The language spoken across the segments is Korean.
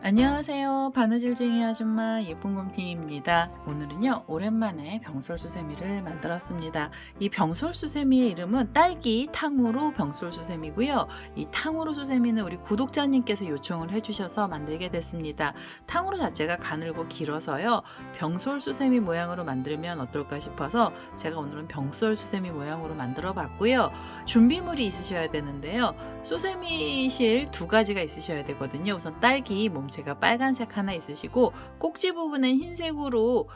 안녕하세요. 바느질쟁이 아줌마 예쁜곰팅입니다. 오늘은요, 오랜만에 병솔수세미를 만들었습니다. 이 병솔수세미의 이름은 딸기 탕후루 병솔수세미고요. 이 탕후루 수세미는 우리 구독자님께서 요청을 해주셔서 만들게 됐습니다. 탕후루 자체가 가늘고 길어서요, 병솔수세미 모양으로 만들면 어떨까 싶어서 제가 오늘은 병솔수세미 모양으로 만들어 봤고요. 준비물이 있으셔야 되는데요. 수세미실 두 가지가 있으셔야 되거든요. 우선 딸기 몸체가 빨간색 하나 있으시고 꼭지 부분은 흰색으로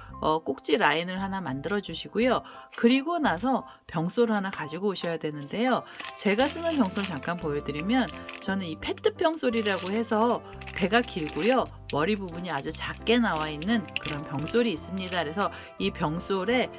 꼭지 라인을 하나 만들어 주시고요. 그리고 나서 병솔 하나 가지고 오셔야 되는데요. 제가 쓰는 병솔 잠깐 보여드리면 저는 이 페트 병솔이라고 해서 배가 길고요. 머리 부분이 아주 작게 나와 있는 그런 병솔이 있습니다. 그래서 이 병솔에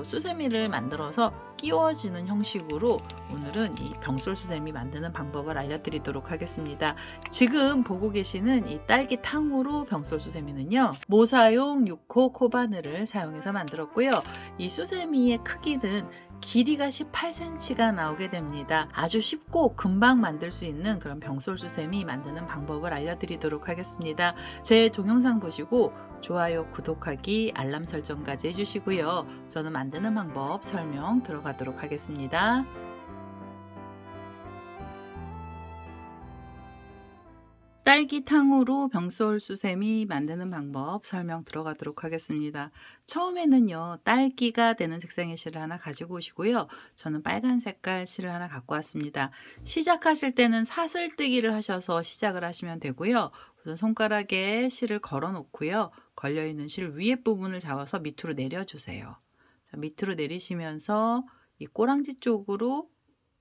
수세미를 만들어서 끼워지는 형식으로 오늘은 이 병솔 수세미 만드는 방법을 알려드리도록 하겠습니다. 지금 보고 계시는 이 딸기 탕후루 병솔 수세미는요, 모사용 6호 코바늘을 사용해서 만들었고요. 이 수세미의 크기는 길이가 18cm가 나오게 됩니다. 아주 쉽고 금방 만들 수 있는 그런 병솔 수세미 만드는 방법을 알려드리도록 하겠습니다. 제 동영상 보시고 좋아요, 구독하기, 알람 설정까지 해주시고요. 저는 만드는 방법 설명 들어가도록 하겠습니다. 딸기 탕후루 병솔 수세미 만드는 방법 설명 들어가도록 하겠습니다. 처음에는요, 딸기가 되는 색상의 실을 하나 가지고 오시고요. 저는 빨간 색깔 실을 하나 갖고 왔습니다. 시작하실 때는 사슬뜨기를 하셔서 시작을 하시면 되고요. 우선 손가락에 실을 걸어 놓고요. 걸려있는 실 위에 부분을 잡아서 밑으로 내려주세요. 자, 밑으로 내리시면서 이 꼬랑지 쪽으로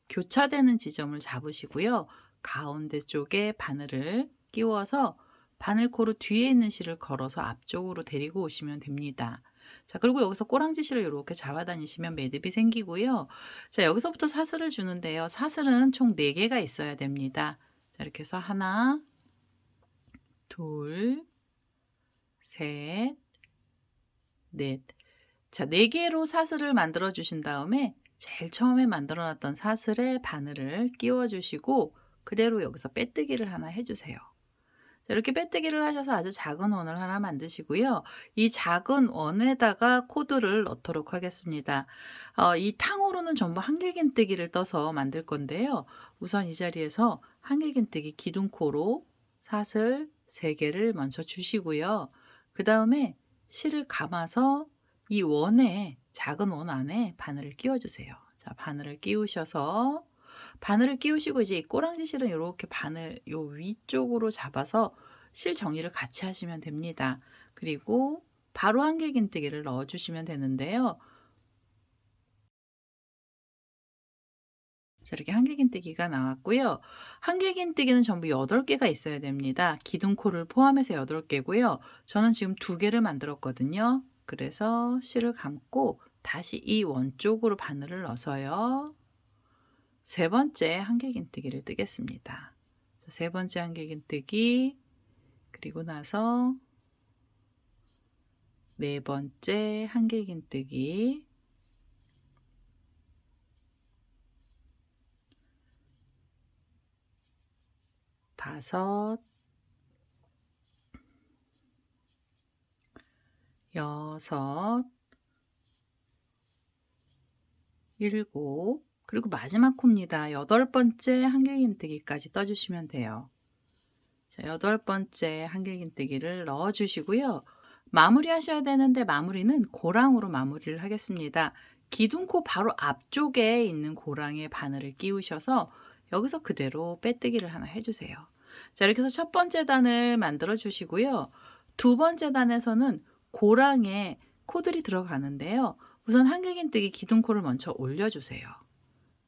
교차되는 지점을 잡으시고요. 가운데 쪽에 바늘을 끼워서 바늘코로 뒤에 있는 실을 걸어서 앞쪽으로 데리고 오시면 됩니다. 자, 그리고 여기서 꼬랑지 실을 이렇게 잡아다니시면 매듭이 생기고요. 자, 여기서부터 사슬을 주는데요. 사슬은 총 4개가 있어야 됩니다. 자, 이렇게 해서 하나, 둘, 셋, 넷. 자, 4개로 사슬을 만들어 주신 다음에 제일 처음에 만들어 놨던 사슬에 바늘을 끼워 주시고 그대로 여기서 빼뜨기를 하나 해주세요. 자, 이렇게 빼뜨기를 하셔서 아주 작은 원을 하나 만드시고요. 이 작은 원에다가 코드를 넣도록 하겠습니다. 이 탕후루는 전부 한길긴뜨기를 떠서 만들 건데요. 우선 이 자리에서 한길긴뜨기 기둥코로 사슬 3개를 먼저 주시고요. 그 다음에 실을 감아서 이 원에 작은 원 안에 바늘을 끼워주세요. 자, 바늘을 끼우셔서 바늘을 끼우시고 이제 이 꼬랑지 실은 이렇게 바늘 요 위쪽으로 잡아서 실 정리를 같이 하시면 됩니다. 그리고 바로 한길긴뜨기를 넣어주시면 되는데요. 자, 이렇게 한길긴뜨기가 나왔고요. 한길긴뜨기는 전부 8개가 있어야 됩니다. 기둥코를 포함해서 8개고요. 저는 지금 2개를 만들었거든요. 그래서 실을 감고 다시 이 원 쪽으로 바늘을 넣어서요. 3번째 한길긴뜨기를 뜨겠습니다. 자, 3번째 한길긴뜨기, 그리고 나서 4번째 한길긴뜨기, 5, 6, 7, 그리고 마지막 코입니다. 8번째 한길긴뜨기까지 떠주시면 돼요. 자, 8번째 한길긴뜨기를 넣어주시고요. 마무리 하셔야 되는데 마무리는 고랑으로 마무리를 하겠습니다. 기둥코 바로 앞쪽에 있는 고랑에 바늘을 끼우셔서 여기서 그대로 빼뜨기를 하나 해주세요. 자, 이렇게 해서 첫 번째 단을 만들어 주시고요. 2번째 단에서는 고랑에 코들이 들어가는데요. 우선 한길긴뜨기 기둥코를 먼저 올려주세요.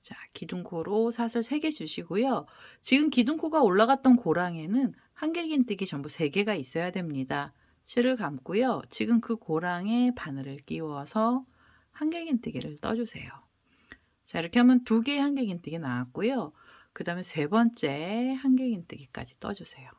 자, 기둥코로 사슬 3개 주시고요. 지금 기둥코가 올라갔던 고랑에는 한길긴뜨기 전부 3개가 있어야 됩니다. 실을 감고요. 지금 그 고랑에 바늘을 끼워서 한길긴뜨기를 떠주세요. 자, 이렇게 하면 2개의 한길긴뜨기 나왔고요. 그 다음에 3번째 한길긴뜨기까지 떠주세요.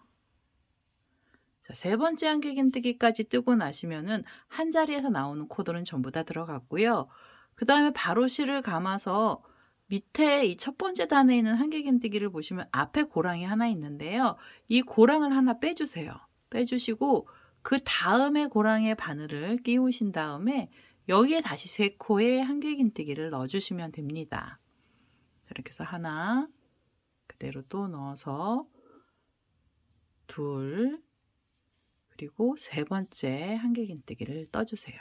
자, 3번째 한길긴뜨기까지 뜨고 나시면은 한 자리에서 나오는 코들은 전부 다 들어갔고요. 그 다음에 바로 실을 감아서 밑에 이 첫 번째 단에 있는 한길긴뜨기를 보시면 앞에 고랑이 하나 있는데요. 이 고랑을 하나 빼주세요. 빼주시고 그 다음에 고랑에 바늘을 끼우신 다음에 여기에 다시 3코에 한길긴뜨기를 넣어주시면 됩니다. 이렇게 해서 하나 그대로 또 넣어서 둘 그리고 3번째 한길긴뜨기를 떠주세요.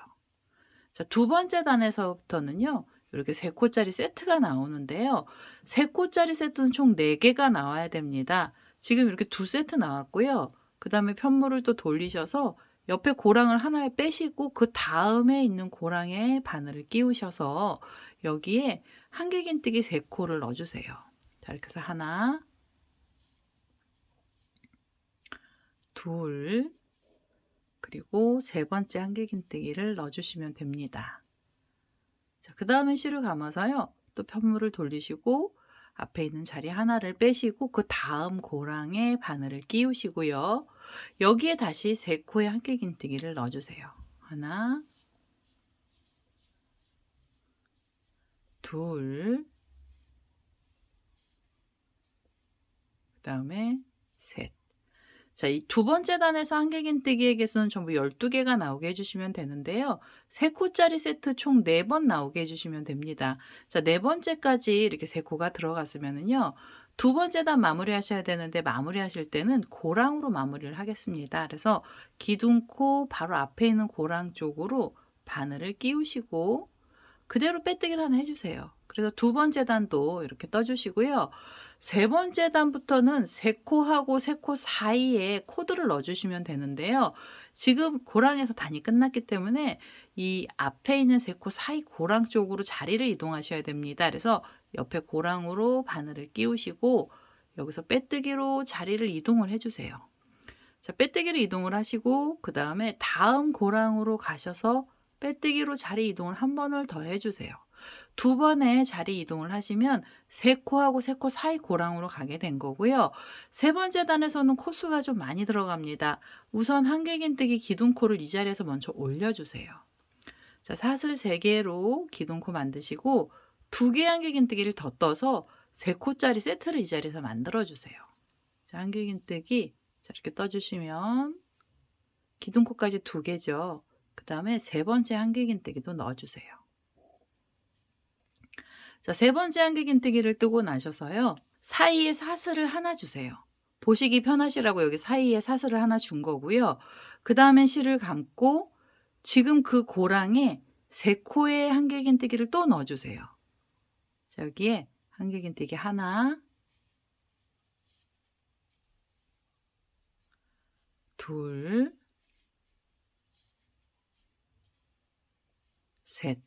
자, 2번째 단에서부터는요. 이렇게 3코짜리 세트가 나오는데요. 3코짜리 세트는 총 4개가 나와야 됩니다. 지금 이렇게 2세트 나왔고요. 그 다음에 편물을 또 돌리셔서 옆에 고랑을 하나에 빼시고 그 다음에 있는 고랑에 바늘을 끼우셔서 여기에 한길긴뜨기 3코를 넣어주세요. 자, 이렇게 해서 하나, 둘, 그리고 3번째 한길긴뜨기를 넣어주시면 됩니다. 자, 그 다음에 실을 감아서요. 또 편물을 돌리시고 앞에 있는 자리 하나를 빼시고 그 다음 고랑에 바늘을 끼우시고요. 여기에 다시 3코의 한길긴뜨기를 넣어주세요. 하나, 둘, 그 다음에 셋. 자, 이 2번째 단에서 한길긴뜨기의 개수는 전부 12개가 나오게 해주시면 되는데요. 3코짜리 세트 총 4번 나오게 해주시면 됩니다. 자, 4번째까지 이렇게 3코가 들어갔으면은요. 2번째 단 마무리 하셔야 되는데 마무리 하실 때는 고랑으로 마무리를 하겠습니다. 그래서 기둥코 바로 앞에 있는 고랑 쪽으로 바늘을 끼우시고 그대로 빼뜨기를 하나 해주세요. 그래서 2번째 단도 이렇게 떠주시고요. 3번째 단부터는 3코하고 3코 사이에 코드를 넣어주시면 되는데요. 지금 고랑에서 단이 끝났기 때문에 이 앞에 있는 3코 사이 고랑 쪽으로 자리를 이동하셔야 됩니다. 그래서 옆에 고랑으로 바늘을 끼우시고 여기서 빼뜨기로 자리를 이동을 해주세요. 자, 빼뜨기로 이동을 하시고 그 다음에 다음 고랑으로 가셔서 빼뜨기로 자리 이동을 한 번을 더 해주세요. 2번의 자리 이동을 하시면 3코하고 3코 사이 고랑으로 가게 된 거고요. 3번째 단에서는 코수가 좀 많이 들어갑니다. 우선 한길긴뜨기 기둥코를 이 자리에서 먼저 올려주세요. 자, 사슬 3개로 기둥코 만드시고 2개의 한길긴뜨기를 더 떠서 3코짜리 세트를 이 자리에서 만들어주세요. 자, 한길긴뜨기 자, 이렇게 떠주시면 기둥코까지 2개죠. 그 다음에 3번째 한길긴뜨기도 넣어주세요. 자, 3번째 한길긴뜨기를 뜨고 나셔서요. 사이에 사슬을 하나 주세요. 보시기 편하시라고 여기 사이에 사슬을 하나 준 거고요. 그 다음에 실을 감고 지금 그 고랑에 3코의 한길긴뜨기를 또 넣어주세요. 자, 여기에 한길긴뜨기 하나, 둘, 셋.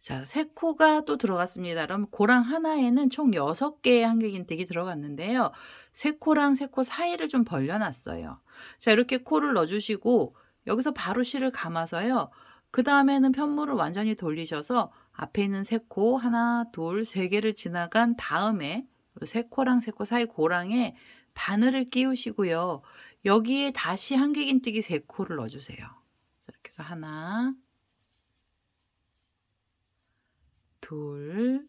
자, 3코가 또 들어갔습니다. 그럼 고랑 하나에는 총 6개의 한길긴뜨기 들어갔는데요. 3코랑 3코 사이를 좀 벌려놨어요. 자, 이렇게 코를 넣어주시고 여기서 바로 실을 감아서요. 그 다음에는 편물을 완전히 돌리셔서 앞에 있는 3코 하나, 둘, 3개를 지나간 다음에 3코랑 3코 사이 고랑에 바늘을 끼우시고요. 여기에 다시 한길긴뜨기 3코를 넣어주세요. 이렇게 해서 하나, 둘,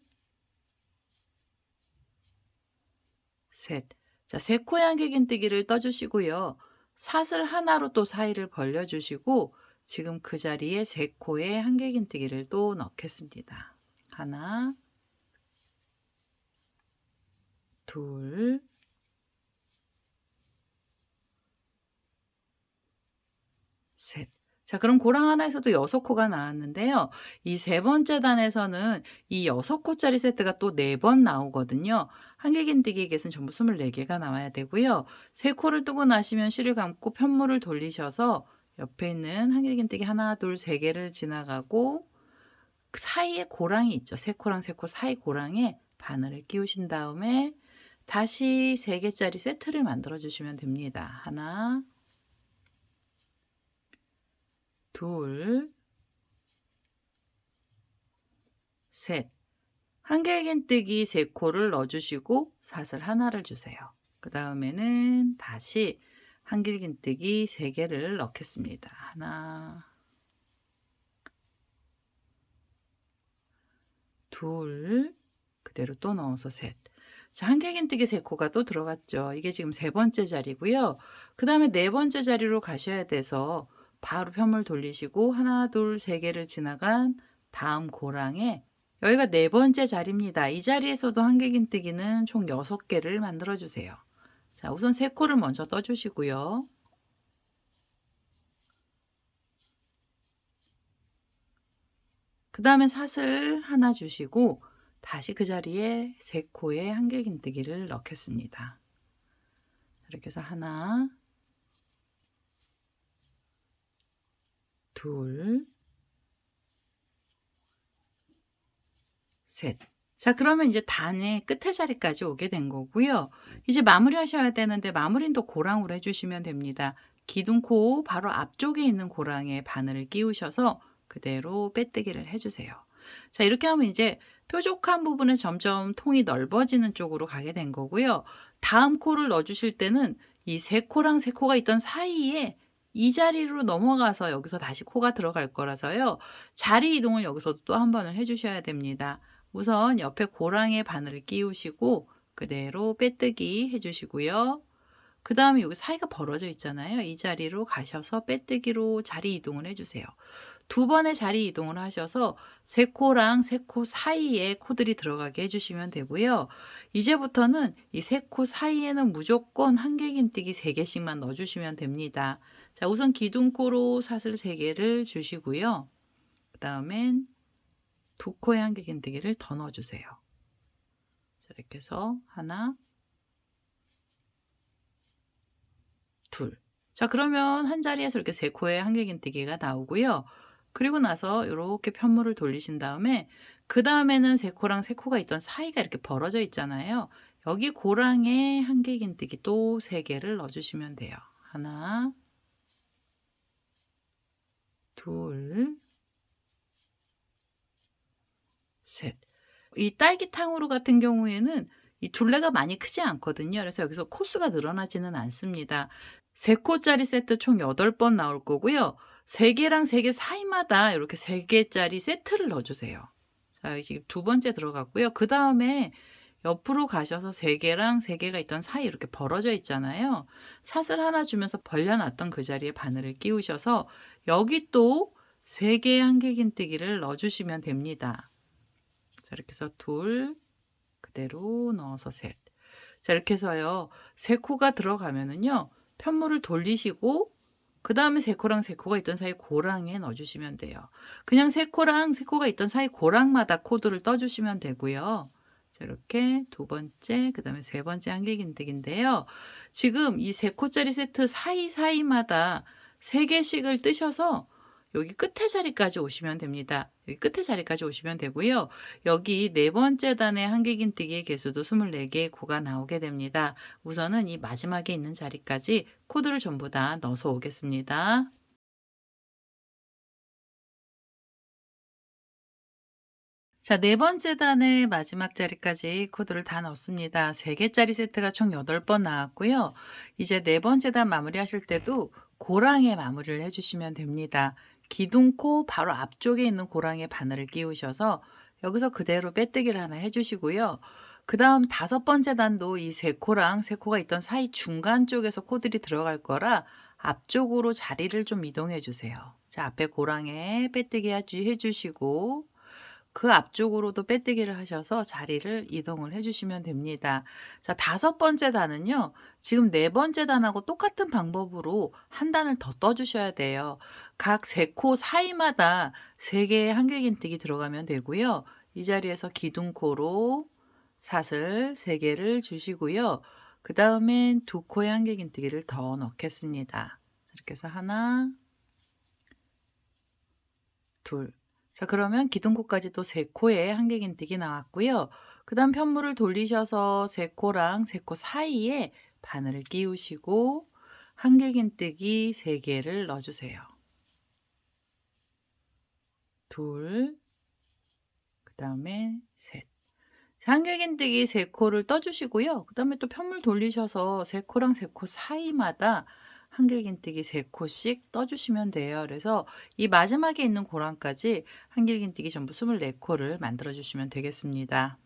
셋. 자, 3코의 한길긴뜨기를 떠주시고요. 사슬 하나로 또 사이를 벌려주시고 지금 그 자리에 3코의 한길긴뜨기를 또 넣겠습니다. 하나, 둘, 셋. 자, 그럼 고랑 하나에서도 6코가 나왔는데요. 이 3번째 단에서는 이 6코짜리 세트가 또 4번 나오거든요. 한길긴뜨기의 개수는 전부 24개가 나와야 되고요. 3코를 뜨고 나시면 실을 감고 편물을 돌리셔서 옆에 있는 한길긴뜨기 하나, 둘, 3개를 지나가고 그 사이에 고랑이 있죠. 3코랑 3코 사이 고랑에 바늘을 끼우신 다음에 다시 3개짜리 세트를 만들어 주시면 됩니다. 하나, 둘, 셋. 한길긴뜨기 3코를 넣어주시고 사슬 하나를 주세요. 그 다음에는 다시 한길긴뜨기 3개를 넣겠습니다. 하나, 둘, 그대로 또 넣어서 셋. 자, 한길긴뜨기 3코가 또 들어갔죠. 이게 지금 3번째 자리고요. 그다음에 4번째 자리로 가셔야 돼서 바로 편물 돌리시고 하나, 둘, 3개를 지나간 다음 고랑에 여기가 4번째 자리입니다. 이 자리에서도 한길긴뜨기는 총 6개를 만들어 주세요. 자, 우선 3코를 먼저 떠 주시고요. 그다음에 사슬 하나 주시고 다시 그 자리에 3코의 한길긴뜨기를 넣겠습니다. 이렇게 해서 하나, 둘, 셋. 자, 그러면 이제 단의 끝에 자리까지 오게 된 거고요. 이제 마무리하셔야 되는데 마무리는 또 고랑으로 해주시면 됩니다. 기둥코 바로 앞쪽에 있는 고랑에 바늘을 끼우셔서 그대로 빼뜨기를 해주세요. 자, 이렇게 하면 이제 뾰족한 부분에 점점 통이 넓어지는 쪽으로 가게 된 거고요. 다음 코를 넣어주실 때는 이 3코랑 3코가 있던 사이에 이 자리로 넘어가서 여기서 다시 코가 들어갈 거라서요. 자리 이동을 여기서도 또 한 번을 해주셔야 됩니다. 우선 옆에 고랑에 바늘을 끼우시고 그대로 빼뜨기 해주시고요. 그 다음에 여기 사이가 벌어져 있잖아요. 이 자리로 가셔서 빼뜨기로 자리 이동을 해주세요. 2번의 자리 이동을 하셔서 3코랑 3코 사이에 코들이 들어가게 해주시면 되고요. 이제부터는 이 3코 사이에는 무조건 한길긴뜨기 3개씩만 넣어주시면 됩니다. 자, 우선 기둥코로 사슬 3개를 주시고요. 그 다음엔 2코의 한길긴뜨기를 더 넣어주세요. 이렇게 해서 하나, 둘. 자, 그러면 한 자리에서 이렇게 3코의 한길긴뜨기가 나오고요. 그리고 나서 이렇게 편물을 돌리신 다음에 그 다음에는 3코랑 3코가 있던 사이가 이렇게 벌어져 있잖아요. 여기 고랑에 한길긴뜨기 또 3개를 넣어주시면 돼요. 하나, 둘, 셋. 이 딸기탕후루 같은 경우에는 이 둘레가 많이 크지 않거든요. 그래서 여기서 코수가 늘어나지는 않습니다. 3코짜리 세트 총 8번 나올 거고요. 3개랑 3개 사이마다 이렇게 3개짜리 세트를 넣어주세요. 자, 지금 2번째 들어갔고요. 그 다음에 옆으로 가셔서 3개랑 3개가 있던 사이 이렇게 벌어져 있잖아요. 사슬 하나 주면서 벌려놨던 그 자리에 바늘을 끼우셔서 여기 또 3개의 한길긴뜨기를 넣어주시면 됩니다. 자, 이렇게 해서 둘, 그대로 넣어서 셋. 자, 이렇게 해서요. 3코가 들어가면은요. 편물을 돌리시고 그 다음에 3코랑 3코가 있던 사이 고랑에 넣어주시면 돼요. 그냥 3코랑 3코가 있던 사이 고랑마다 코드를 떠주시면 되고요. 자, 이렇게 2번째, 그 다음에 3번째 한길긴뜨기인데요. 지금 이 3코짜리 세트 사이사이마다 3개씩을 뜨셔서 여기 끝에 자리까지 오시면 됩니다. 여기 끝에 자리까지 오시면 되고요. 여기 4번째 단의 한길긴뜨기의 개수도 24개의 코가 나오게 됩니다. 우선은 이 마지막에 있는 자리까지 코드를 전부 다 넣어서 오겠습니다. 자, 4번째 단의 마지막 자리까지 코드를 다 넣었습니다. 3개짜리 세트가 총 8번 나왔고요. 이제 4번째 단 마무리하실 때도 고랑에 마무리를 해주시면 됩니다. 기둥코 바로 앞쪽에 있는 고랑에 바늘을 끼우셔서 여기서 그대로 빼뜨기를 하나 해주시고요. 그 다음 5번째 단도 이 3코랑 3코가 있던 사이 중간 쪽에서 코들이 들어갈 거라 앞쪽으로 자리를 좀 이동해 주세요. 자, 앞에 고랑에 빼뜨기 해주시고 그 앞쪽으로도 빼뜨기를 하셔서 자리를 이동을 해주시면 됩니다. 자, 5번째 단은요. 지금 4번째 단하고 똑같은 방법으로 한 단을 더 떠주셔야 돼요. 각 3코 사이마다 3개의 한길긴뜨기 들어가면 되고요. 이 자리에서 기둥코로 사슬 3개를 주시고요. 그 다음엔 2코의 한길긴뜨기를 더 넣겠습니다. 이렇게 해서 하나, 둘. 자, 그러면 기둥코까지 또 3코의 한길긴뜨기 나왔고요. 그 다음 편물을 돌리셔서 3코랑 3코 사이에 바늘을 끼우시고 한길긴뜨기 3개를 넣어주세요. 둘, 그 다음에 셋. 자, 한길긴뜨기 3코를 떠주시고요. 그 다음에 또 편물 돌리셔서 3코랑 3코 사이마다 한길긴뜨기 3코씩 떠주시면 돼요. 그래서 이 마지막에 있는 고랑까지 한길긴뜨기 전부 24코를 만들어 주시면 되겠습니다.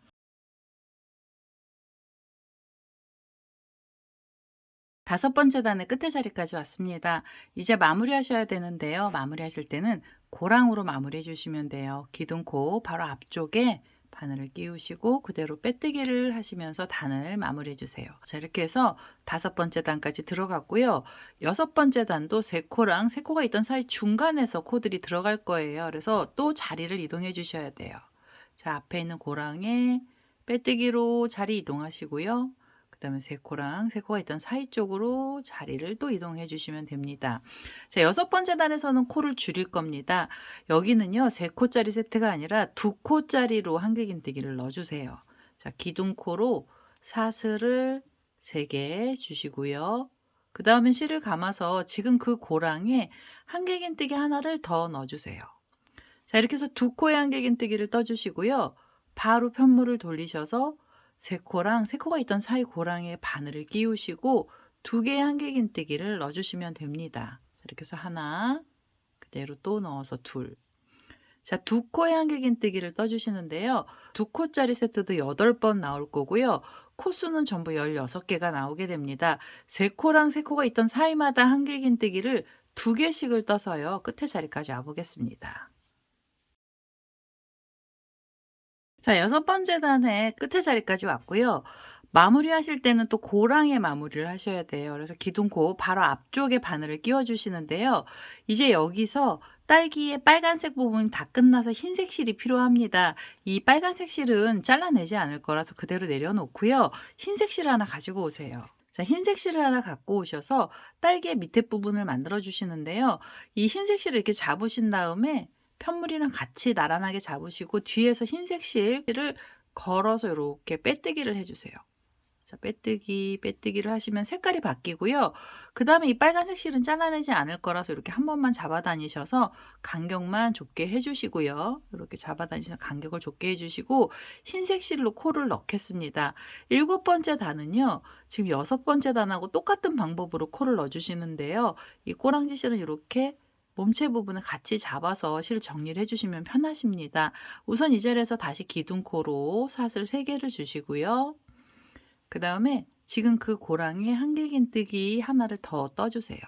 5번째 단의 끝에 자리까지 왔습니다. 이제 마무리하셔야 되는데요. 마무리하실 때는 고랑으로 마무리해 주시면 돼요. 기둥코 바로 앞쪽에 바늘을 끼우시고 그대로 빼뜨기를 하시면서 단을 마무리해 주세요. 자, 이렇게 해서 5번째 단까지 들어갔고요. 6번째 단도 3코랑 3코가 있던 사이 중간에서 코들이 들어갈 거예요. 그래서 또 자리를 이동해 주셔야 돼요. 자, 앞에 있는 고랑에 빼뜨기로 자리 이동하시고요. 그 다음에 3코랑 3코가 있던 사이 쪽으로 자리를 또 이동해 주시면 됩니다. 자, 6번째 단에서는 코를 줄일 겁니다. 여기는요, 3코짜리 세트가 아니라 2코짜리로 한길긴뜨기를 넣어주세요. 자, 기둥코로 사슬을 3개 주시고요. 그 다음에 실을 감아서 지금 그 고랑에 한길긴뜨기 하나를 더 넣어주세요. 자, 이렇게 해서 2코의 한길긴뜨기를 떠주시고요. 바로 편물을 돌리셔서 3코랑 3코가 있던 사이 고랑에 바늘을 끼우시고 2개의 한길긴뜨기를 넣어주시면 됩니다. 자, 이렇게 해서 하나, 그대로 또 넣어서 둘. 자, 2코의 한길긴뜨기를 떠주시는데요. 2코짜리 세트도 8번 나올 거고요. 코수는 전부 16개가 나오게 됩니다. 3코랑 3코가 있던 사이마다 한길긴뜨기를 2개씩을 떠서요. 끝에 자리까지 와보겠습니다. 자, 6번째 단의 끝에 자리까지 왔고요. 마무리하실 때는 또 고랑에 마무리를 하셔야 돼요. 그래서 기둥코 바로 앞쪽에 바늘을 끼워 주시는데요. 이제 여기서 딸기의 빨간색 부분이 다 끝나서 흰색 실이 필요합니다. 이 빨간색 실은 잘라내지 않을 거라서 그대로 내려놓고요. 흰색 실 하나 가지고 오세요. 자, 흰색 실을 하나 갖고 오셔서 딸기의 밑에 부분을 만들어 주시는데요. 이 흰색 실을 이렇게 잡으신 다음에 편물이랑 같이 나란하게 잡으시고 뒤에서 흰색 실을 걸어서 이렇게 빼뜨기를 해주세요. 자, 빼뜨기를 하시면 색깔이 바뀌고요. 그 다음에 이 빨간색 실은 잘라내지 않을 거라서 이렇게 한 번만 잡아 다니셔서 간격만 좁게 해주시고요. 이렇게 잡아 다니셔서 간격을 좁게 해주시고 흰색 실로 코를 넣겠습니다. 7번째 단은요. 지금 6번째 단하고 똑같은 방법으로 코를 넣어주시는데요. 이 꼬랑지 실은 이렇게 몸체 부분을 같이 잡아서 실 정리를 해주시면 편하십니다. 우선 이 자리에서 다시 기둥코로 사슬 3개를 주시고요. 그 다음에 지금 그 고랑에 한길긴뜨기 하나를 더 떠주세요.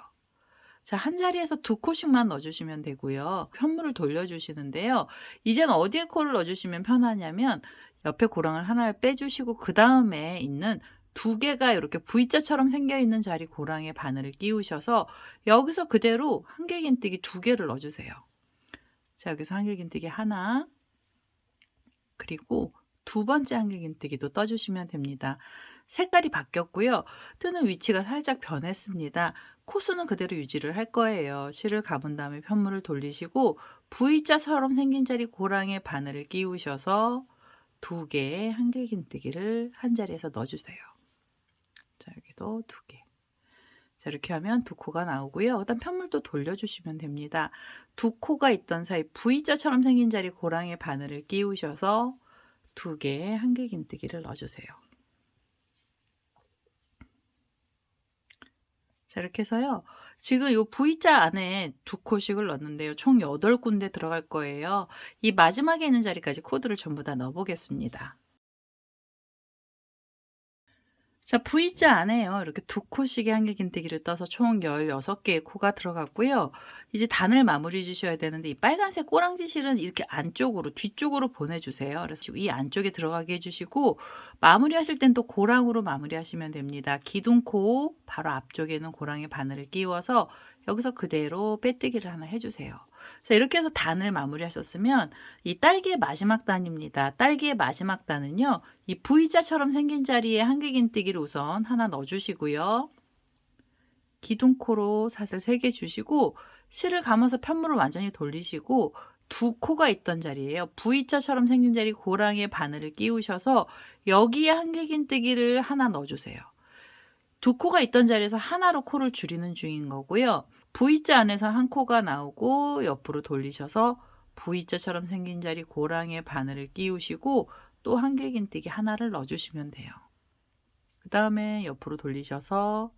자, 한 자리에서 2코씩만 넣어주시면 되고요. 편물을 돌려주시는데요. 이제는 어디에 코를 넣어주시면 편하냐면 옆에 고랑을 하나를 빼주시고 그 다음에 있는 2개가 이렇게 V자처럼 생겨있는 자리 고랑에 바늘을 끼우셔서 여기서 그대로 한길긴뜨기 2개를 넣어주세요. 자, 여기서 한길긴뜨기 하나, 그리고 2번째 한길긴뜨기도 떠주시면 됩니다. 색깔이 바뀌었고요. 뜨는 위치가 살짝 변했습니다. 코수는 그대로 유지를 할 거예요. 실을 감은 다음에 편물을 돌리시고 V자처럼 생긴 자리 고랑에 바늘을 끼우셔서 2개의 한길긴뜨기를 한 자리에서 넣어주세요. 자, 여기도 2개. 자, 이렇게 하면 2코가 나오고요. 일단 편물도 돌려주시면 됩니다. 2코가 있던 사이 V자처럼 생긴 자리 고랑에 바늘을 끼우셔서 2개의 한길긴뜨기를 넣어주세요. 자, 이렇게 해서요. 지금 이 V자 안에 2코씩을 넣었는데요. 총 8군데 들어갈 거예요. 이 마지막에 있는 자리까지 코드를 전부 다 넣어보겠습니다. 자, V자 안에요. 이렇게 2코씩의 한길긴뜨기를 떠서 총 16개의 코가 들어갔고요. 이제 단을 마무리해 주셔야 되는데 이 빨간색 꼬랑지 실은 이렇게 안쪽으로 뒤쪽으로 보내주세요. 그래서 이 안쪽에 들어가게 해주시고 마무리하실 땐 또 고랑으로 마무리하시면 됩니다. 기둥코 바로 앞쪽에 있는 고랑에 바늘을 끼워서 여기서 그대로 빼뜨기를 하나 해주세요. 자, 이렇게 해서 단을 마무리하셨으면 이 딸기의 마지막 단입니다. 딸기의 마지막 단은요. 이 V자처럼 생긴 자리에 한길긴뜨기를 우선 하나 넣어주시고요. 기둥코로 사슬 3개 주시고 실을 감아서 편물을 완전히 돌리시고 2코가 있던 자리에요. V자처럼 생긴 자리 고랑에 바늘을 끼우셔서 여기에 한길긴뜨기를 하나 넣어주세요. 2코가 있던 자리에서 하나로 코를 줄이는 중인 거고요. V자 안에서 한 코가 나오고 옆으로 돌리셔서 V자처럼 생긴 자리 고랑에 바늘을 끼우시고 또 한길긴뜨기 하나를 넣어주시면 돼요. 그 다음에 옆으로 돌리셔서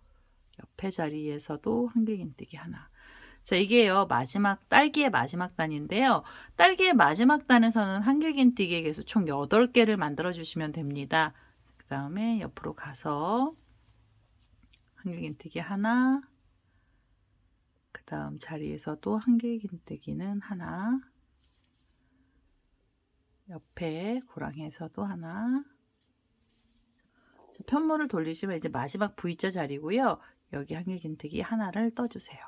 옆에 자리에서도 한길긴뜨기 하나. 자, 이게요, 딸기의 마지막 단인데요. 딸기의 마지막 단에서는 한길긴뜨기의 개수 총 8개를 만들어 주시면 됩니다. 그 다음에 옆으로 가서 한길긴뜨기 하나, 그 다음 자리에서도 한길긴뜨기는 하나, 옆에 고랑에서도 하나. 편물을 돌리시면 이제 마지막 V자 자리고요. 여기 한길긴뜨기 하나를 떠주세요.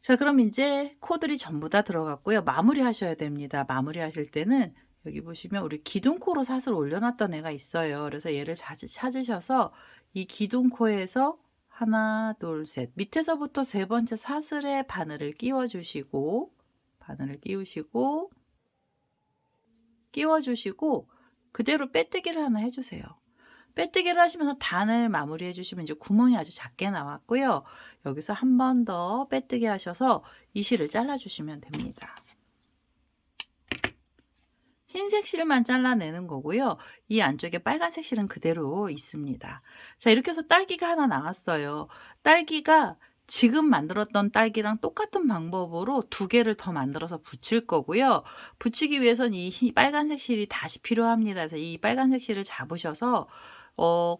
자, 그럼 이제 코들이 전부 다 들어갔고요. 마무리 하셔야 됩니다. 마무리 하실 때는 여기 보시면 우리 기둥코로 사슬 올려놨던 애가 있어요. 그래서 얘를 찾으셔서 이 기둥코에서 하나, 둘, 셋, 밑에서부터 세 번째 사슬에 바늘을 끼워주시고, 바늘을 끼워주시고 그대로 빼뜨기를 하나 해주세요. 빼뜨기를 하시면서 단을 마무리 해주시면 이제 구멍이 아주 작게 나왔고요. 여기서 한 번 더 빼뜨기 하셔서 이 실을 잘라주시면 됩니다. 흰색 실만 잘라내는 거고요. 이 안쪽에 빨간색 실은 그대로 있습니다. 자, 이렇게 해서 딸기가 하나 나왔어요. 딸기가 지금 만들었던 딸기랑 똑같은 방법으로 2개를 더 만들어서 붙일 거고요. 붙이기 위해서는 이 빨간색 실이 다시 필요합니다. 그래서 이 빨간색 실을 잡으셔서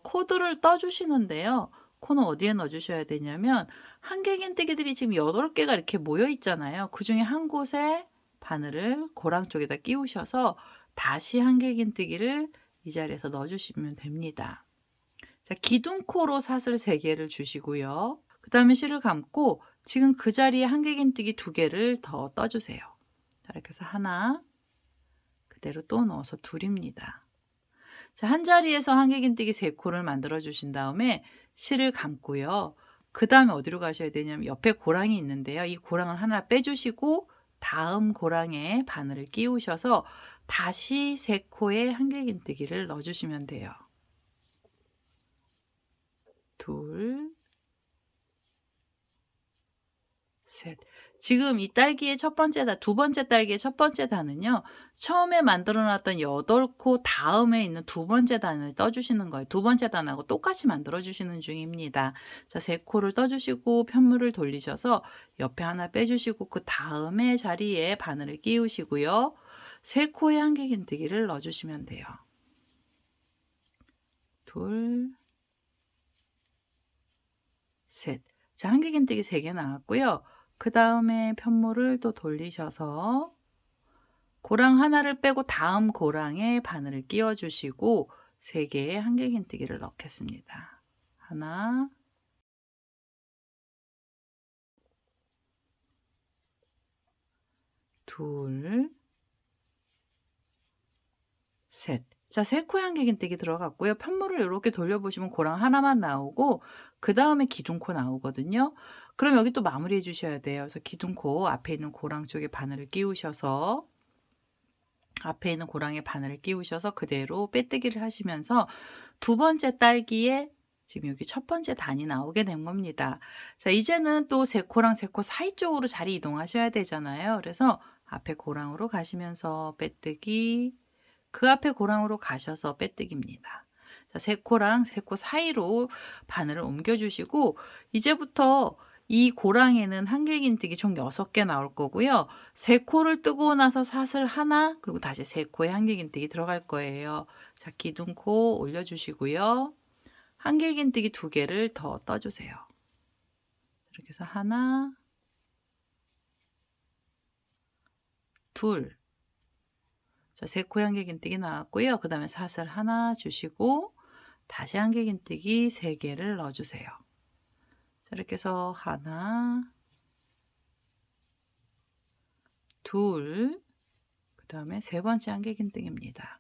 코드를 떠주시는데요. 코는 어디에 넣어주셔야 되냐면 한길긴뜨기들이 지금 8개가 이렇게 모여 있잖아요. 그 중에 한 곳에 바늘을 고랑 쪽에다 끼우셔서 다시 한길긴뜨기를 이 자리에서 넣어주시면 됩니다. 자, 기둥코로 사슬 3개를 주시고요. 그 다음에 실을 감고 지금 그 자리에 한길긴뜨기 2개를 더 떠주세요. 자, 이렇게 해서 하나, 그대로 또 넣어서 둘입니다. 자, 한 자리에서 한길긴뜨기 3코를 만들어 주신 다음에 실을 감고요. 그 다음에 어디로 가셔야 되냐면 옆에 고랑이 있는데요. 이 고랑을 하나 빼주시고 다음 고랑에 바늘을 끼우셔서 다시 3코에 한길긴뜨기를 넣어주시면 돼요. 둘, 셋. 지금 이 딸기의 첫 번째 단, 두 번째 딸기의 첫 번째 단은요. 처음에 만들어 놨던 8코 다음에 있는 두 번째 단을 떠주시는 거예요. 두 번째 단하고 똑같이 만들어 주시는 중입니다. 자, 3코를 떠주시고 편물을 돌리셔서 옆에 하나 빼주시고 그 다음에 자리에 바늘을 끼우시고요. 3코에 한길긴뜨기를 넣어주시면 돼요. 둘, 셋. 자, 한길긴뜨기 3개 나왔고요. 그 다음에 편물을 또 돌리셔서 고랑 하나를 빼고 다음 고랑에 바늘을 끼워주시고 3개의 한길긴뜨기를 넣겠습니다. 하나, 둘, 셋. 자, 3코의 한길긴뜨기 들어갔고요. 편물을 이렇게 돌려보시면 고랑 하나만 나오고 그 다음에 기둥코 나오거든요. 그럼 여기 또 마무리해 주셔야 돼요. 그래서 기둥코 앞에 있는 고랑 쪽에 바늘을 끼우셔서 앞에 있는 고랑에 바늘을 끼우셔서 그대로 빼뜨기를 하시면서 두 번째 딸기에 지금 여기 첫 번째 단이 나오게 된 겁니다. 자, 이제는 또 3코랑 3코 사이 쪽으로 자리 이동하셔야 되잖아요. 그래서 앞에 고랑으로 가시면서 빼뜨기, 그 앞에 고랑으로 가셔서 빼뜨기입니다. 자, 3코랑 3코 사이로 바늘을 옮겨주시고 이제부터 이 고랑에는 한길긴뜨기 총 6개 나올 거고요. 3코를 뜨고 나서 사슬 하나, 그리고 다시 3코에 한길긴뜨기 들어갈 거예요. 자, 기둥코 올려주시고요. 한길긴뜨기 2개를 더 떠주세요. 이렇게 해서 하나, 둘. 자, 3코에 한길긴뜨기 나왔고요. 그 다음에 사슬 하나 주시고 다시 한길긴뜨기 3개를 넣어주세요. 이렇게 해서 하나, 둘, 그 다음에 3번째 한길긴뜨기입니다.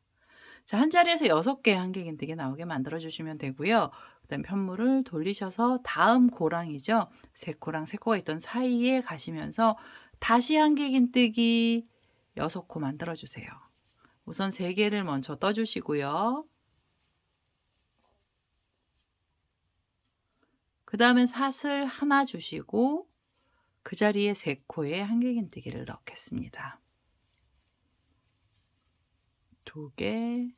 자, 한 자리에서 6개의 한길긴뜨기 나오게 만들어 주시면 되고요. 그 다음 편물을 돌리셔서 다음 고랑이죠. 3코랑 3코가 있던 사이에 가시면서 다시 한길긴뜨기 6코 만들어 주세요. 우선 3개를 먼저 떠주시고요. 그 다음에 사슬 하나 주시고 그 자리에 3코에 한길긴뜨기를 넣겠습니다. 2개,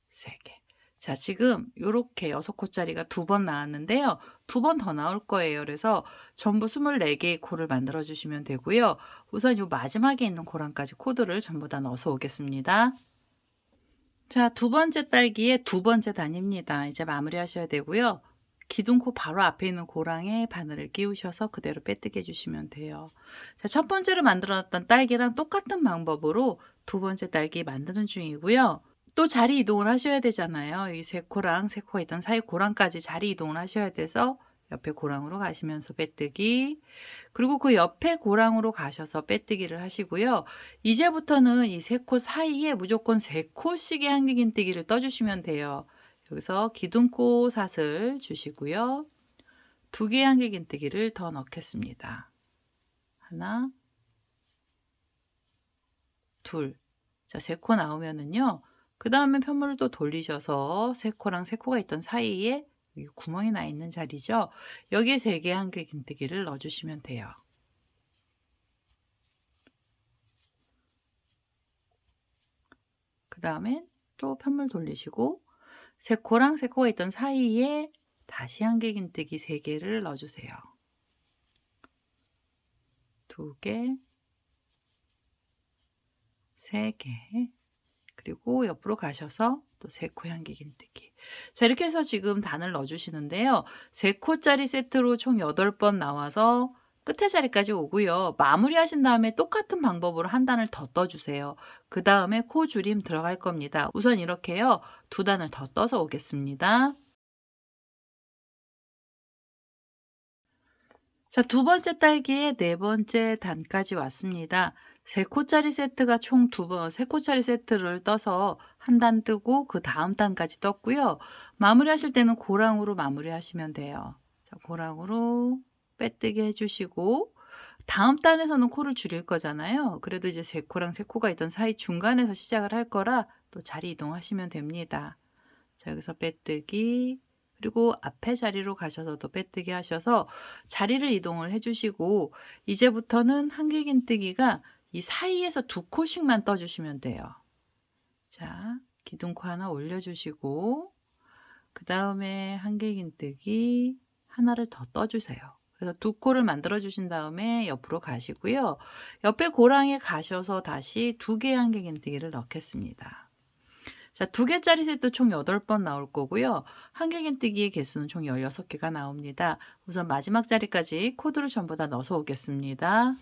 3개. 자, 지금 이렇게 6코짜리가 2번 나왔는데요. 2번 더 나올 거예요. 그래서 전부 24개의 코를 만들어 주시면 되고요. 우선 이 마지막에 있는 고랑까지 코드를 전부 다 넣어서 오겠습니다. 자, 두 번째 딸기의 두 번째 단입니다. 이제 마무리하셔야 되고요. 기둥코 바로 앞에 있는 고랑에 바늘을 끼우셔서 그대로 빼뜨게 해주시면 돼요. 자, 첫 번째로 만들어놨던 딸기랑 똑같은 방법으로 두 번째 딸기 만드는 중이고요. 또 자리 이동을 하셔야 되잖아요. 이 세 코랑 세 코가 있던 사이 고랑까지 자리 이동을 하셔야 돼서 옆에 고랑으로 가시면서 빼뜨기, 그리고 그 옆에 고랑으로 가셔서 빼뜨기를 하시고요. 이제부터는 이 세 코 사이에 무조건 세 코씩의 한길긴뜨기를 떠주시면 돼요. 여기서 기둥코 사슬 주시고요. 두 개의 한길긴뜨기를 더 넣겠습니다. 하나, 둘. 자, 세 코 나오면은요. 그 다음에 편물을 또 돌리셔서 세 코랑 세 코가 있던 사이에 여기 구멍이 나 있는 자리죠. 여기에 세 개의 한길긴뜨기를 넣어주시면 돼요. 그 다음에 또 편물 돌리시고 세 코랑 세 코가 있던 사이에 다시 한길긴뜨기 3개를 넣어주세요. 2개, 3개, 그리고 옆으로 가셔서 또 3코 한길긴뜨기. 자, 이렇게 해서 지금 단을 넣어주시는데요. 3코짜리 세트로 총 8번 나와서 끝에 자리까지 오고요. 마무리 하신 다음에 똑같은 방법으로 한 단을 더 떠주세요. 그 다음에 코 줄임 들어갈 겁니다. 우선 이렇게요. 2단을 더 떠서 오겠습니다. 자, 두 번째 딸기의 네 번째 단까지 왔습니다. 세 코짜리 세트가 총 세 코짜리 세트를 떠서 한 단 뜨고 그 다음 단까지 떴고요. 마무리 하실 때는 고랑으로 마무리 하시면 돼요. 자, 고랑으로 빼뜨기 해주시고, 다음 단에서는 코를 줄일 거잖아요. 그래도 이제 세 코랑 세 코가 있던 사이 중간에서 시작을 할 거라 또 자리 이동하시면 됩니다. 자, 여기서 빼뜨기, 그리고 앞에 자리로 가셔서도 빼뜨기 하셔서 자리를 이동을 해주시고, 이제부터는 한길긴뜨기가 이 사이에서 2코씩만 떠주시면 돼요. 자, 기둥코 하나 올려주시고, 그 다음에 한길긴뜨기 하나를 더 떠주세요. 그래서 2코를 만들어 주신 다음에 옆으로 가시고요. 옆에 고랑에 가셔서 다시 2개의 한길긴뜨기를 넣겠습니다. 자, 2개짜리 세트 총 8번 나올 거고요. 한길긴뜨기의 개수는 총 16개가 나옵니다. 우선 마지막 자리까지 코드를 전부 다 넣어서 오겠습니다.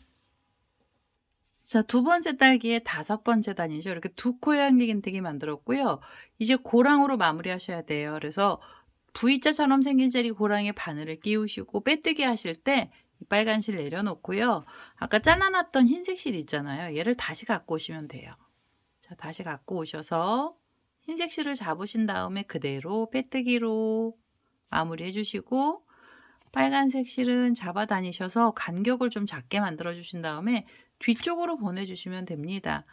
자, 두 번째 딸기의 5번째 단이죠. 이렇게 2코의 한길긴뜨기 만들었고요. 이제 고랑으로 마무리 하셔야 돼요. 그래서 V자처럼 생긴 자리 고랑에 바늘을 끼우시고 빼뜨기 하실 때 이 빨간 실 내려놓고요. 아까 잘라놨던 흰색 실 있잖아요. 얘를 다시 갖고 오시면 돼요. 자, 다시 갖고 오셔서 흰색 실을 잡으신 다음에 그대로 빼뜨기로 마무리 해주시고, 빨간색 실은 잡아 다니셔서 간격을 좀 작게 만들어 주신 다음에 뒤쪽으로 보내주시면 됩니다.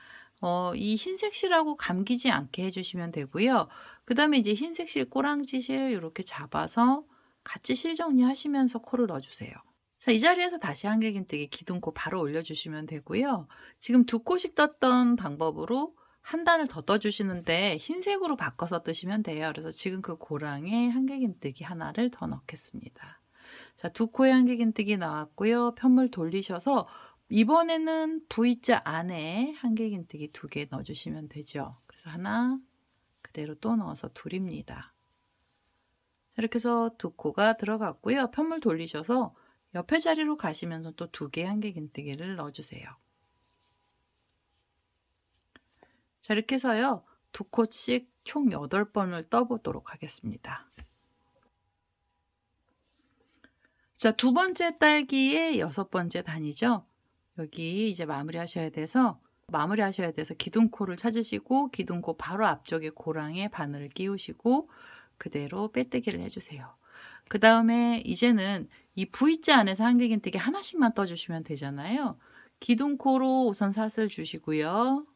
이 흰색 실하고 감기지 않게 해주시면 되고요. 그 다음에 이제 흰색 실, 꼬랑지 실 이렇게 잡아서 같이 실 정리하시면서 코를 넣어주세요. 자, 이 자리에서 다시 한길긴뜨기 기둥코 바로 올려주시면 되고요. 지금 2코씩 떴던 방법으로 한 단을 더 떠주시는데 흰색으로 바꿔서 뜨시면 돼요. 그래서 지금 그 고랑에 한길긴뜨기 하나를 더 넣겠습니다. 자, 2코의 한길긴뜨기 나왔고요. 편물 돌리셔서 이번에는 V자 안에 한길긴뜨기 2개 넣어주시면 되죠. 그래서 하나, 그대로 또 넣어서 둘입니다. 이렇게 해서 2코가 들어갔고요. 편물 돌리셔서 옆에 자리로 가시면서 또 2개의 한길긴뜨기를 넣어주세요. 자, 이렇게 해서요. 2코씩 총 8번을 떠보도록 하겠습니다. 자, 두 번째 딸기의 6번째 단이죠. 여기 이제 마무리 하셔야 돼서 기둥코를 찾으시고 기둥코 바로 앞쪽에 고랑에 바늘을 끼우시고 그대로 빼뜨기를 해주세요. 그 다음에 이제는 이 V자 안에서 한길긴뜨기 하나씩만 떠주시면 되잖아요. 기둥코로 우선 사슬 주시고요.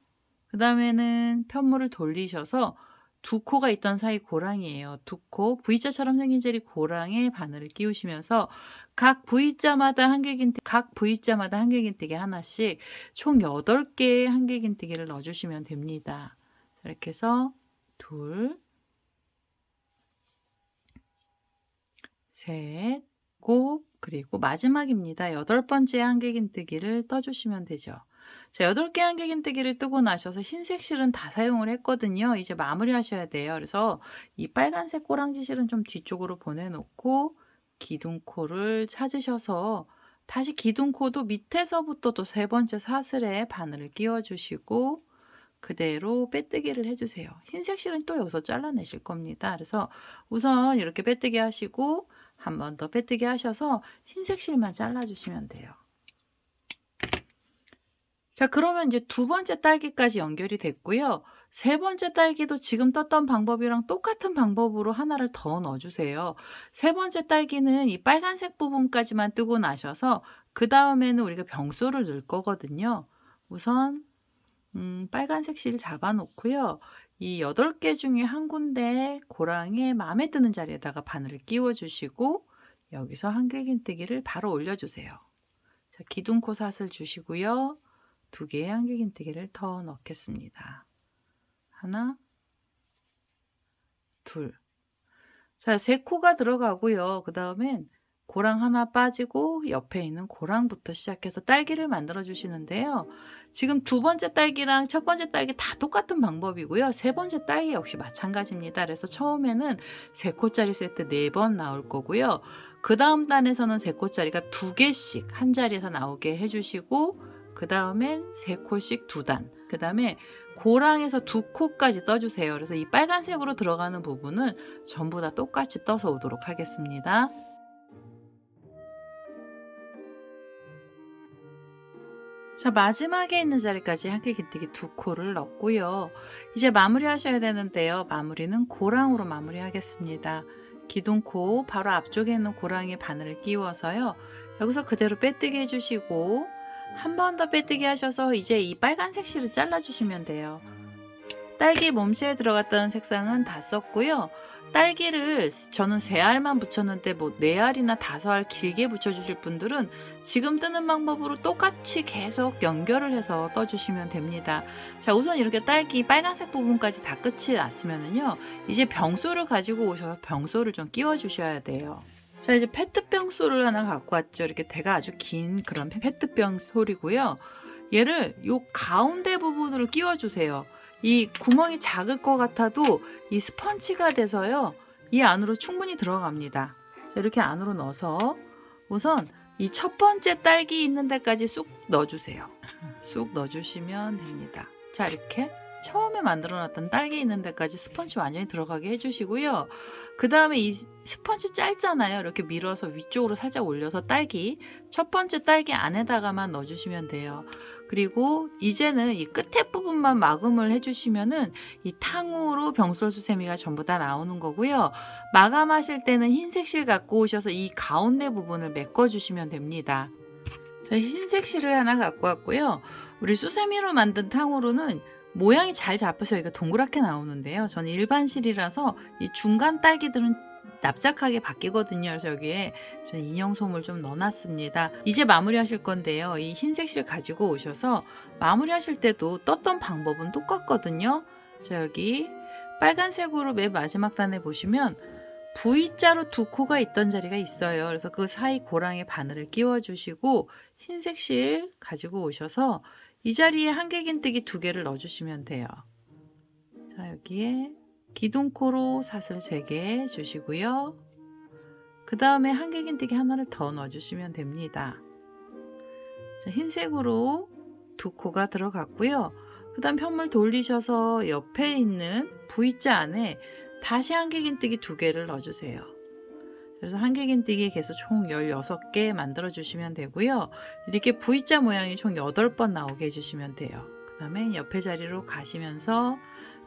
그 다음에는 편물을 돌리셔서 2코가 있던 사이 고랑이에요. 2코, V자처럼 생긴 자리 고랑에 바늘을 끼우시면서 각 V자마다 한길긴뜨기 하나씩 총 8개의 한길긴뜨기를 넣어주시면 됩니다. 이렇게 해서 둘, 셋, 곱, 그리고 마지막입니다. 8번째 한길긴뜨기를 떠주시면 되죠. 자, 8개 한길긴뜨기를 뜨고 나셔서 흰색 실은 다 사용을 했거든요. 이제 마무리 하셔야 돼요. 그래서 이 빨간색 꼬랑지 실은 좀 뒤쪽으로 보내놓고 기둥코를 찾으셔서 다시 기둥코도 밑에서부터 또 3번째 사슬에 바늘을 끼워주시고 그대로 빼뜨기를 해주세요. 흰색 실은 또 여기서 잘라내실 겁니다. 그래서 우선 이렇게 빼뜨기 하시고 한 번 더 빼뜨기 하셔서 흰색 실만 잘라주시면 돼요. 자, 그러면 이제 2번째 딸기까지 연결이 됐고요. 3번째 딸기도 지금 떴던 방법이랑 똑같은 방법으로 하나를 더 넣어주세요. 3번째 딸기는 이 빨간색 부분까지만 뜨고 나셔서 그 다음에는 우리가 병소를 넣을 거거든요. 우선 빨간색 실 잡아 놓고요. 이 8개 중에 한 군데 고랑에 마음에 드는 자리에다가 바늘을 끼워 주시고 여기서 한길긴뜨기를 바로 올려주세요. 자, 기둥코 사슬 주시고요. 2개의 한길긴뜨기를 더 넣겠습니다. 하나, 둘. 자, 3코가 들어가고요. 그 다음엔 고랑 하나 빠지고 옆에 있는 고랑부터 시작해서 딸기를 만들어 주시는데요. 지금 2번째 딸기랑 첫 번째 딸기 다 똑같은 방법이고요. 3번째 딸기 역시 마찬가지입니다. 그래서 처음에는 3코짜리 세트 4번 나올 거고요. 그 다음 단에서는 3코짜리가 2개씩 한 자리에서 나오게 해주시고 그 다음엔 3코씩 2단, 그 다음에 고랑에서 2코까지 떠주세요. 그래서 이 빨간색으로 들어가는 부분은 전부 다 똑같이 떠서 오도록 하겠습니다. 자, 마지막에 있는 자리까지 한길긴뜨기 2코를 넣고요. 이제 마무리 하셔야 되는데요. 마무리는 고랑으로 마무리 하겠습니다. 기둥코 바로 앞쪽에 있는 고랑에 바늘을 끼워서요. 여기서 그대로 빼뜨기 해주시고 한 번 더 빼뜨기 하셔서 이제 이 빨간색 실을 잘라주시면 돼요. 딸기 몸체에 들어갔던 색상은 다 썼고요. 딸기를 저는 3알만 붙였는데 뭐 4알이나 5알 길게 붙여주실 분들은 지금 뜨는 방법으로 똑같이 계속 연결을 해서 떠주시면 됩니다. 자, 우선 이렇게 딸기 빨간색 부분까지 다 끝이 났으면은요. 이제 병소를 가지고 오셔서 병소를 좀 끼워 주셔야 돼요. 자, 이제 페트병 소를 하나 갖고 왔죠. 이렇게 대가 아주 긴 그런 페트병 솔이고요. 얘를 요 가운데 부분으로 끼워 주세요. 이 구멍이 작을 것 같아도 이 스펀지가 돼서요. 이 안으로 충분히 들어갑니다. 자, 이렇게 안으로 넣어서 우선 이 첫 번째 딸기 있는 데까지 쑥 넣어주세요. 쑥 넣어주시면 됩니다. 자, 이렇게 처음에 만들어놨던 딸기 있는 데까지 스펀지 완전히 들어가게 해주시고요. 그 다음에 이 스펀지 짧잖아요. 이렇게 밀어서 위쪽으로 살짝 올려서 딸기, 첫 번째 딸기 안에다가만 넣어주시면 돼요. 그리고 이제는 이 끝에 부분만 마감을 해주시면은 이 탕후루 병솔수세미가 전부 다 나오는 거고요. 마감하실 때는 흰색 실 갖고 오셔서 이 가운데 부분을 메꿔주시면 됩니다. 자, 흰색 실을 하나 갖고 왔고요. 우리 수세미로 만든 탕후루는 모양이 잘 잡혀서 이거 동그랗게 나오는데요. 저는 일반 실이라서 이 중간 딸기들은 납작하게 바뀌거든요. 그래서 여기에 저는 인형솜을 좀 넣어놨습니다. 이제 마무리 하실 건데요. 이 흰색 실 가지고 오셔서 마무리 하실 때도 떴던 방법은 똑같거든요. 자, 여기 빨간색으로 맨 마지막 단에 보시면 V자로 2코가 있던 자리가 있어요. 그래서 그 사이 고랑에 바늘을 끼워 주시고 흰색 실 가지고 오셔서 이 자리에 한길긴뜨기 2개를 넣어주시면 돼요. 자, 여기에 기둥코로 사슬 3개 주시고요. 그 다음에 한길긴뜨기 하나를 더 넣어주시면 됩니다. 자, 흰색으로 2코가 들어갔고요. 그 다음 편물 돌리셔서 옆에 있는 V자 안에 다시 한길긴뜨기 2개를 넣어주세요. 그래서 한길긴뜨기에 계속 총 16개 만들어 주시면 되고요. 이렇게 V자 모양이 총 8번 나오게 해주시면 돼요. 그 다음에 옆에 자리로 가시면서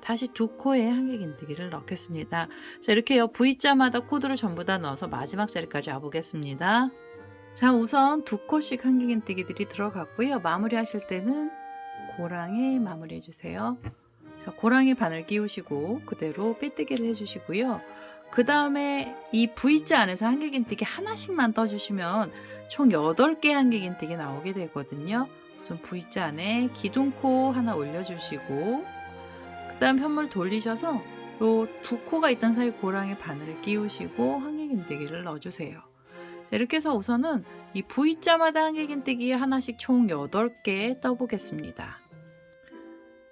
다시 2코에 한길긴뜨기를 넣겠습니다. 자, 이렇게 V자마다 코드를 전부 다 넣어서 마지막 자리까지 와보겠습니다. 자, 우선 2코씩 한길긴뜨기들이 들어갔고요. 마무리 하실 때는 고랑에 마무리 해주세요. 자, 고랑에 바늘 끼우시고 그대로 빼뜨기를 해주시고요. 그 다음에 이 V자 안에서 한길긴뜨기 하나씩만 떠주시면 총 8개 한길긴뜨기 나오게 되거든요. 우선 V자 안에 기둥코 하나 올려주시고 그 다음 편물 돌리셔서 요 2코가 있던 사이 고랑에 바늘을 끼우시고 한길긴뜨기를 넣어주세요. 이렇게 해서 우선은 이 V자마다 한길긴뜨기 하나씩 총 8개 떠보겠습니다.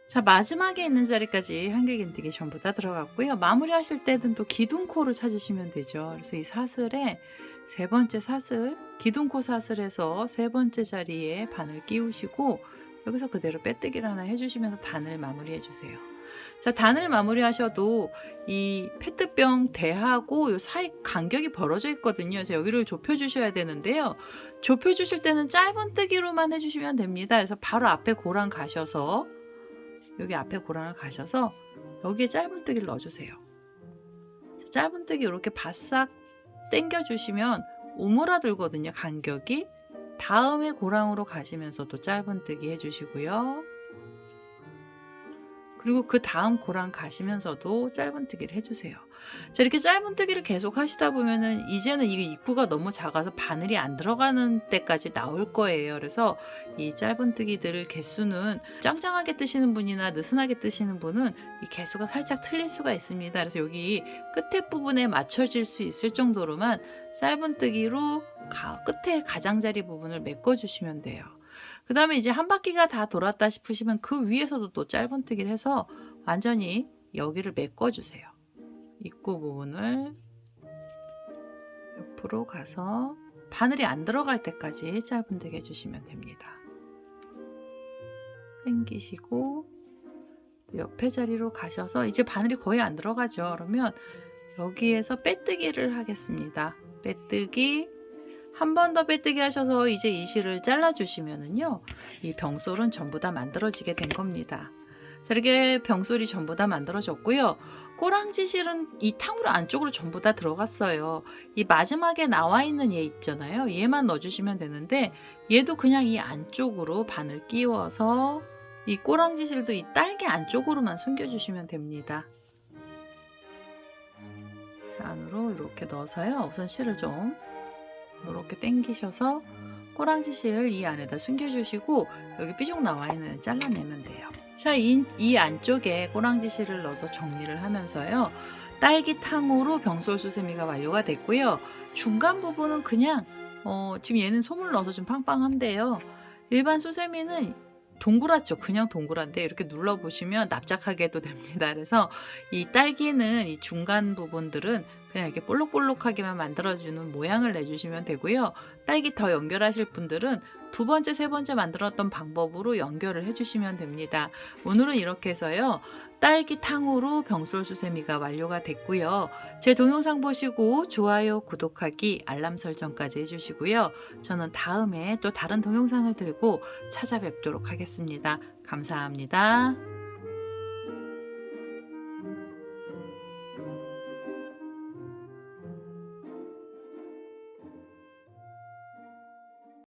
자, 마지막에 있는 자리까지 한길긴뜨기 전부 다 들어갔고요. 마무리 하실 때는 또 기둥코를 찾으시면 되죠. 그래서 이 사슬에 세 번째 사슬, 기둥코 사슬에서 세 번째 자리에 바늘 끼우시고 여기서 그대로 빼뜨기를 하나 해주시면서 단을 마무리 해주세요. 자, 단을 마무리 하셔도 이 페트병 대하고 요 사이 간격이 벌어져 있거든요. 그래서 여기를 좁혀 주셔야 되는데요. 좁혀 주실 때는 짧은 뜨기로만 해주시면 됩니다. 그래서 바로 앞에 고랑 가셔서 여기 앞에 고랑을 가셔서 여기에 짧은 뜨기를 넣어주세요. 짧은 뜨기 이렇게 바싹 당겨 주시면 오므라들거든요, 간격이. 다음에 고랑으로 가시면서도 짧은 뜨기 해주시고요. 그리고 그 다음 고랑 가시면서도 짧은 뜨기를 해주세요. 자, 이렇게 짧은 뜨기를 계속 하시다 보면은 이제는 이 입구가 너무 작아서 바늘이 안 들어가는 때까지 나올 거예요. 그래서 이 짧은 뜨기들 개수는 짱짱하게 뜨시는 분이나 느슨하게 뜨시는 분은 이 개수가 살짝 틀릴 수가 있습니다. 그래서 여기 끝에 부분에 맞춰질 수 있을 정도로만 짧은 뜨기로 끝에 가장자리 부분을 메꿔주시면 돼요. 그 다음에 이제 한 바퀴가 다 돌았다 싶으시면 그 위에서도 또 짧은 뜨기를 해서 완전히 여기를 메꿔주세요. 입구 부분을 옆으로 가서 바늘이 안 들어갈 때까지 짧은 뜨기 해주시면 됩니다. 당기시고 옆에 자리로 가셔서 이제 바늘이 거의 안 들어가죠. 그러면 여기에서 빼뜨기를 하겠습니다. 빼뜨기 한 번 더 빼뜨기 하셔서 이제 이 실을 잘라주시면은요, 이 병솔은 전부 다 만들어지게 된 겁니다. 자, 이렇게 병솔이 전부 다 만들어졌고요. 꼬랑지 실은 이 탕후루 안쪽으로 전부 다 들어갔어요. 이 마지막에 나와 있는 얘 있잖아요. 얘만 넣어주시면 되는데 얘도 그냥 이 안쪽으로 바늘 끼워서 이 꼬랑지 실도 이 딸기 안쪽으로만 숨겨주시면 됩니다. 자, 안으로 이렇게 넣어서요. 우선 실을 좀 이렇게 당기셔서 꼬랑지 실 이 안에다 숨겨주시고 여기 삐죽 나와 있는 애 잘라내면 돼요. 자, 이 안쪽에 꼬랑지 실을 넣어서 정리를 하면서요. 딸기탕으로 병솔 수세미가 완료가 됐고요. 중간 부분은 그냥 지금 얘는 솜을 넣어서 좀 팡팡한데요. 일반 수세미는 동그랗죠. 그냥 동그란데 이렇게 눌러보시면 납작하게 도 됩니다. 그래서 이 딸기는 이 중간 부분들은 그냥 이렇게 볼록볼록하게만 만들어주는 모양을 내주시면 되고요. 딸기 더 연결하실 분들은 두 번째, 세 번째 만들었던 방법으로 연결을 해주시면 됩니다. 오늘은 이렇게 해서요. 딸기탕으로 병솔 수세미가 완료가 됐고요. 제 동영상 보시고 좋아요, 구독하기, 알람 설정까지 해주시고요. 저는 다음에 또 다른 동영상을 들고 찾아뵙도록 하겠습니다. 감사합니다.